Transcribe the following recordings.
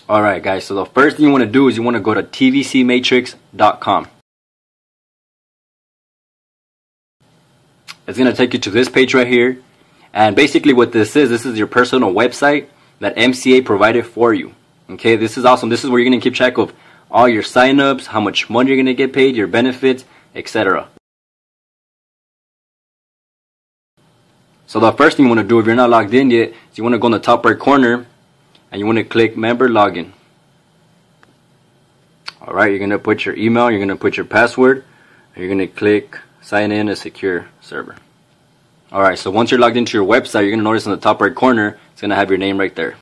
Alright guys, so the first thing you want to do is you want to go to tvcmatrix.com. It's going to take you to this page right here. And basically what this is your personal website that MCA provided for you. Okay, this is awesome. This is where you're going to keep track of all your signups, how much money you're going to get paid, your benefits, etc. So the first thing you want to do if you're not logged in yet is you want to go in the top right corner and you want to click member login. Alright, you're going to put your email, you're going to put your password, and you're going to click sign in a secure server. Alright, so once you're logged into your website, you're going to notice in the top right corner, it's going to have your name right there.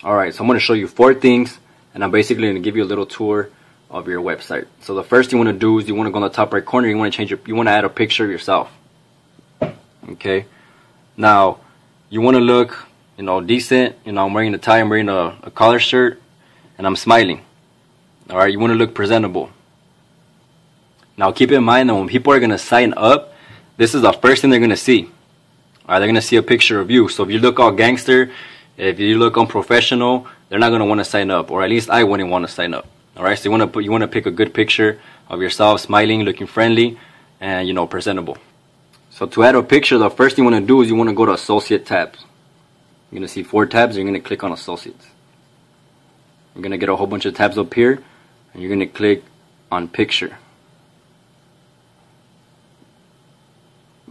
Alright, so I'm going to show you 4 things, and I'm basically going to give you a little tour of your website. So the first thing you want to do is you want to go in the top right corner, you want to add a picture of yourself. Okay, now you want to look, decent. I'm wearing a tie, I'm wearing a collar shirt, and I'm smiling. Alright, you want to look presentable. Now keep in mind that when people are going to sign up, this is the first thing they're going to see. Alright, they're going to see a picture of you. So if you look all gangster, if you look unprofessional, they're not going to want to sign up, or at least I wouldn't want to sign up. Alright, so you want to pick a good picture of yourself, smiling, looking friendly, and presentable. So to add a picture, the first thing you want to do is you want to go to Associate tabs. You're going to see 4 tabs. You're going to click on Associates. You're going to get a whole bunch of tabs up here, and you're going to click on Picture.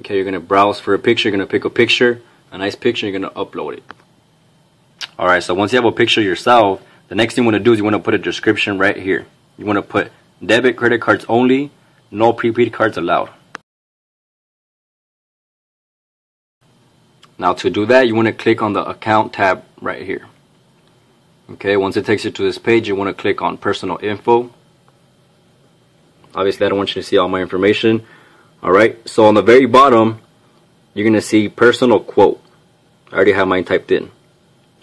Okay, you're going to browse for a picture. You're going to pick a picture, a nice picture. You're going to upload it. Alright, so once you have a picture of yourself, the next thing you want to do is you want to put a description right here. You want to put debit, credit cards only, no prepaid cards allowed. Now to do that, you want to click on the account tab right here. Okay, once it takes you to this page, you want to click on personal info. Obviously, I don't want you to see all my information. Alright, so on the very bottom, you're going to see personal quote. I already have mine typed in.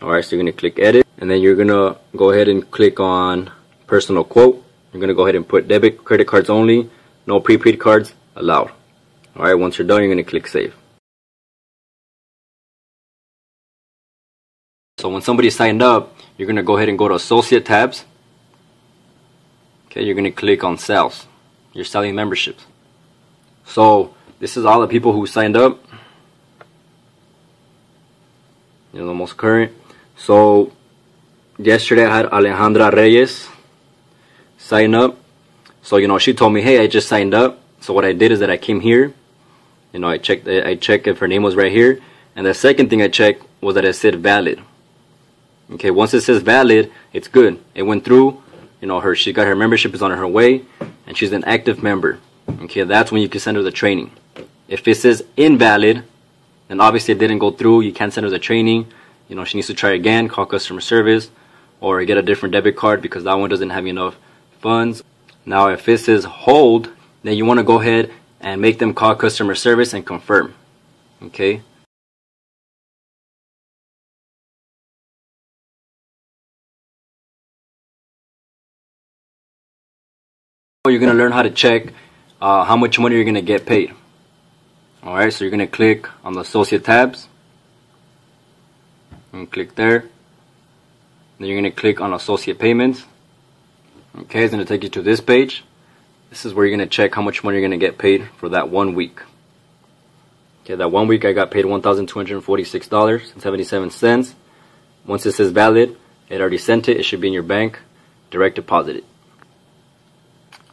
Alright, so you're going to click edit, and then you're going to go ahead and click on personal quote. You're going to go ahead and put debit, credit cards only, no prepaid cards allowed. Alright, once you're done, you're going to click save. So when somebody signed up, you're going to go ahead and go to Associate tabs. Okay, you're going to click on Sales. You're selling memberships. So this is all the people who signed up. The most current. So yesterday I had Alejandra Reyes sign up. So she told me, hey, I just signed up. So what I did is that I came here. I checked if her name was right here. And the second thing I checked was that it said valid. Okay, once it says valid, it's good. It went through. She got her membership, is on her way, and she's an active member. Okay, that's when you can send her the training. If it says invalid, then obviously it didn't go through. You can't send her the training. She needs to try again, call customer service, or get a different debit card because that one doesn't have enough funds. Now, if it says hold, then you want to go ahead and make them call customer service and confirm. Okay. You're going to learn how to check how much money you're going to get paid. Alright, so you're going to click on the Associate tabs. And click there. Then you're going to click on Associate Payments. Okay, it's going to take you to this page. This is where you're going to check how much money you're going to get paid for that 1 week. Okay, that 1 week I got paid $1,246.77. Once it says valid, it already sent it. It should be in your bank. Direct deposit it.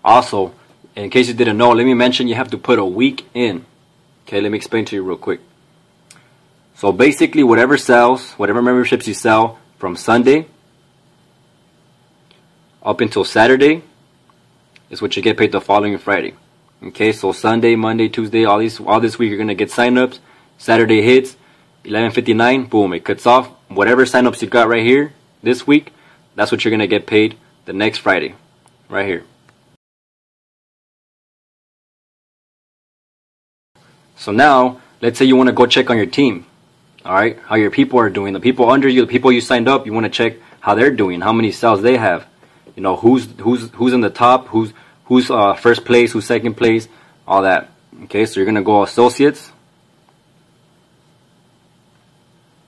Also, in case you didn't know, let me mention you have to put a week in. Okay, let me explain to you real quick. So basically, whatever memberships you sell from Sunday up until Saturday is what you get paid the following Friday. Okay, so Sunday, Monday, Tuesday, all this week you're gonna get signups. Saturday hits, 11:59, boom, it cuts off. Whatever signups you got right here this week, that's what you're gonna get paid the next Friday, right here. So now, let's say you want to go check on your team. Alright, how your people are doing. The people under you, the people you signed up, you want to check how they're doing, how many sales they have. Who's in the top, who's first place, who's second place, all that. Okay, so you're going to go Associates.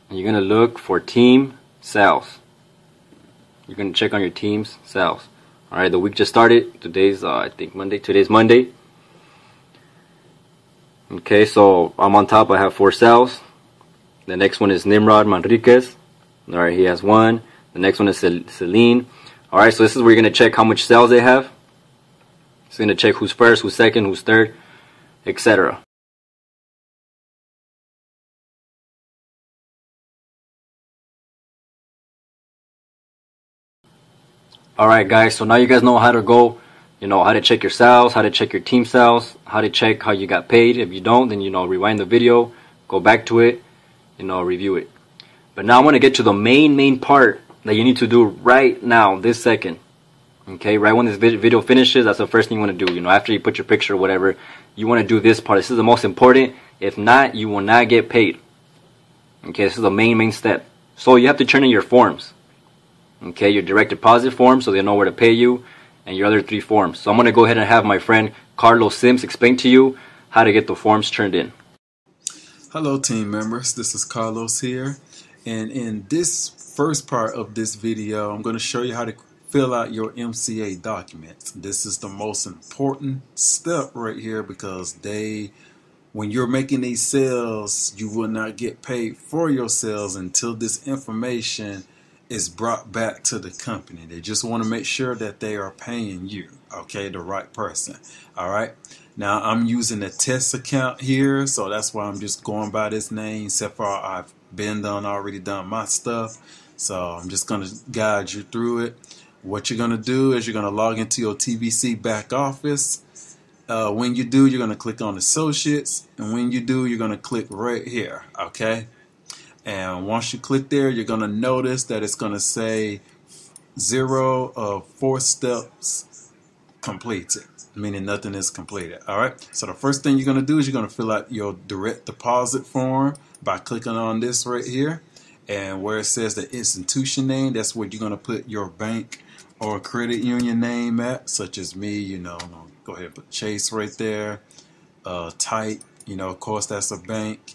and you're going to look for team sales. You're going to check on your team's sales. Alright, the week just started. Today's I think Monday. Today's Monday. Okay, so I'm on top. I have 4 sales. The next one is Nimrod Manriquez. Alright, he has 1. The next one is Celine. Alright, so this is where you're going to check how much sales they have. It's going to check who's first, who's second, who's third, etc. Alright guys, so now you guys know how to go, how to check your sales, how to check your team sales, how to check how you got paid. If you don't, then rewind the video, go back to it, review it. But now I want to get to the main part that you need to do right now, this second. Okay, right when this video finishes, that's the first thing you want to do. After you put your picture or whatever, you want to do this part. This is the most important. If not, you will not get paid. Okay, this is the main step. So you have to turn in your forms. Okay, your direct deposit form, so they know where to pay you, and your other 3 forms. So I'm going to go ahead and have my friend Carlos Sims explain to you how to get the forms turned in. Hello team members, this is Carlos here, and in this first part of this video I'm going to show you how to fill out your MCA documents. This is the most important step right here, because when you're making these sales, you will not get paid for your sales until this information is brought back to the company. They just want to make sure that they are paying you, okay, the right person. All right, now I'm using a test account here, so that's why I'm just going by this name. Except for I've already done my stuff, so I'm just going to guide you through it. What you're going to do is you're going to log into your TVC back office. When you do, you're going to click on associates, and when you do, you're going to click right here, okay? And once you click there, you're going to notice that it's going to say 0 of 4 steps completed, meaning nothing is completed. All right. So the first thing you're going to do is you're going to fill out your direct deposit form by clicking on this right here. And where it says the institution name, that's where you're going to put your bank or credit union name at, such as me, I'm going to go ahead and put Chase right there. Type, of course, that's a bank.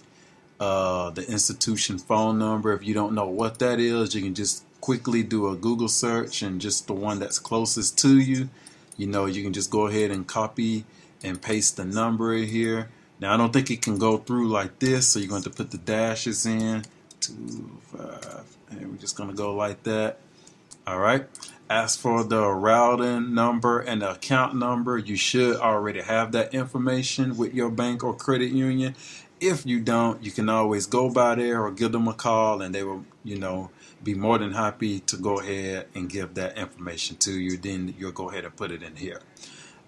The institution phone number. If you don't know what that is, you can just quickly do a Google search, and just the one that's closest to you, you can just go ahead and copy and paste the number in here. Now I don't think it can go through like this, so you're going to put the dashes in 2 5, and we're just going to go like that. All right. As for the routing number and the account number, you should already have that information with your bank or credit union. If you don't, you can always go by there or give them a call, and they will, be more than happy to go ahead and give that information to you. Then you'll go ahead and put it in here.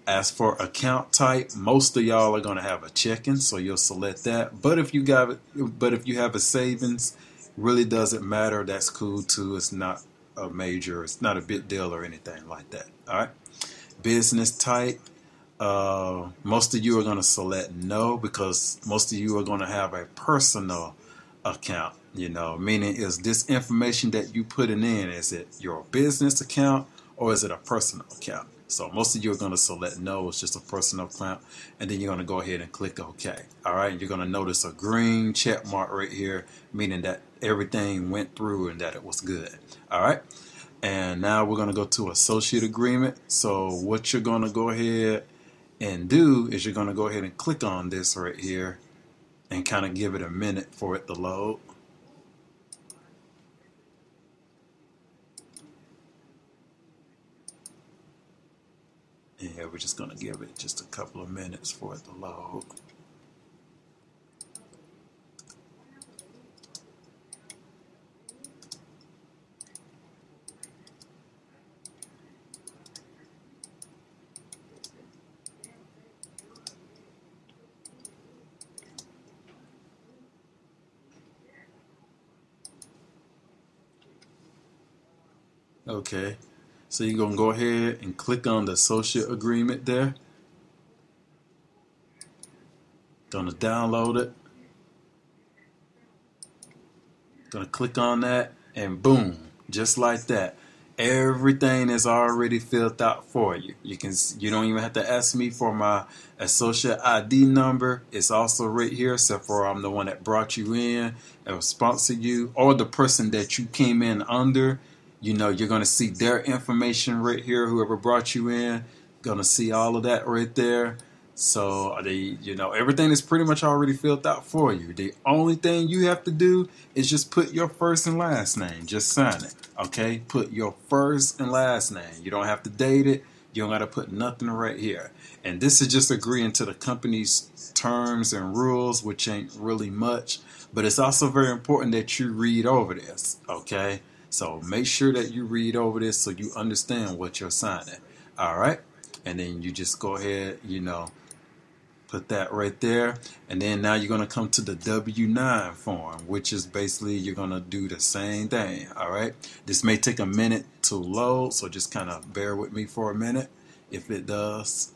As for account type, most of y'all are going to have a checking, so you'll select that. But if you have a savings, really doesn't matter. That's cool too. It's not it's not a big deal or anything like that. All right. Business type. Most of you are going to select no, because most of you are going to have a personal account, meaning is this information that you putting in, is it your business account or is it a personal account? So most of you are going to select no, it's just a personal account, and then you're going to go ahead and click OK. All right, you're going to notice a green check mark right here, meaning that everything went through and that it was good. All right. And now we're going to go to associate agreement. So what you're going to go ahead and do is you're going to go ahead and click on this right here and kind of give it a minute for it to load. Yeah, we're just going to give it just a couple of minutes for it to load. Okay, so you're going to go ahead and click on the associate agreement there. Going to download it. Going to click on that, and boom, just like that, Everything is already filled out for you. You don't even have to ask me for my associate ID number. It's also right here, except for I'm the one that brought you in and sponsored you, or the person that you came in under. You're going to see their information right here. Whoever brought you in, going to see all of that right there. So everything is pretty much already filled out for you. The only thing you have to do is just put your first and last name. Just sign it. Okay? Put your first and last name. You don't have to date it. You don't got to put nothing right here. And this is just agreeing to the company's terms and rules, which ain't really much. But it's also very important that you read over this. Okay? So make sure that you read over this so you understand what you're signing. All right? And then you just go ahead, put that right there. And then now you're going to come to the W-9 form, which is basically you're going to do the same thing. All right. This may take a minute to load, so just kind of bear with me for a minute if it does.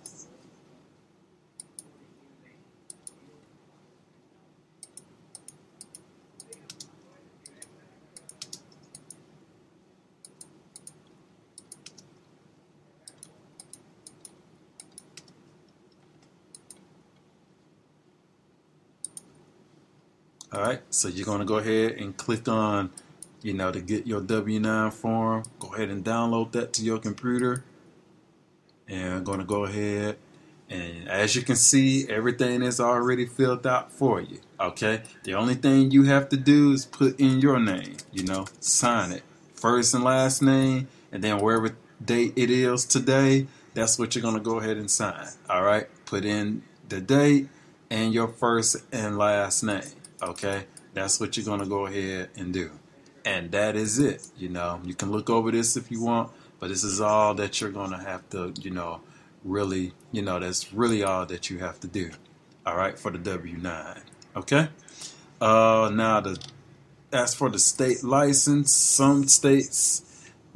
All right, so you're going to go ahead and click on, to get your W-9 form. Go ahead and download that to your computer. And I'm going to go ahead, and as you can see, everything is already filled out for you. Okay, the only thing you have to do is put in your name, sign it. First and last name, and then wherever date it is today, that's what you're going to go ahead and sign. All right, put in the date and your first and last name. Okay, that's what you're going to go ahead and do. And that is it. You can look over this if you want, but this is all that you're going to have to, really, that's really all that you have to do. All right, for the W-9. Okay. Now, as for the state license, some states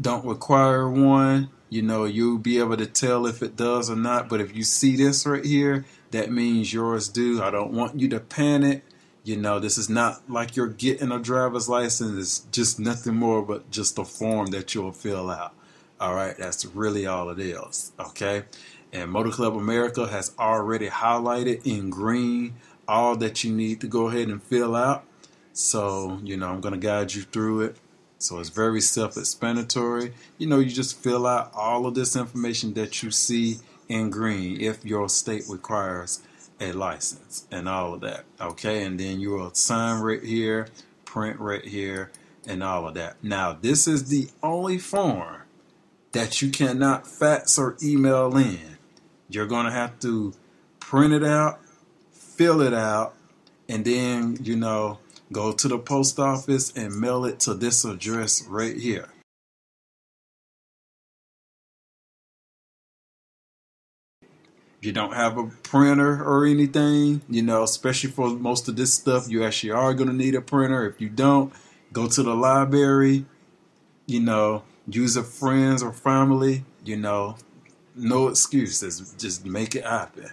don't require one. You'll be able to tell if it does or not. But if you see this right here, that means yours do. I don't want you to panic. This is not like you're getting a driver's license. It's just nothing more but just a form that you'll fill out. All right, that's really all it is. Okay, and Motor Club America has already highlighted in green all that you need to go ahead and fill out. So, I'm going to guide you through it. So it's very self-explanatory. You just fill out all of this information that you see in green if your state requires a license and all of that. Okay, and then you will sign right here, print right here, and all of that. Now, this is the only form that you cannot fax or email in. You're going to have to print it out, fill it out, and then, go to the post office and mail it to this address right here. If you don't have a printer or anything, especially for most of this stuff, you actually are going to need a printer. If you don't, go to the library, use a friends or family, no excuses. Just make it happen.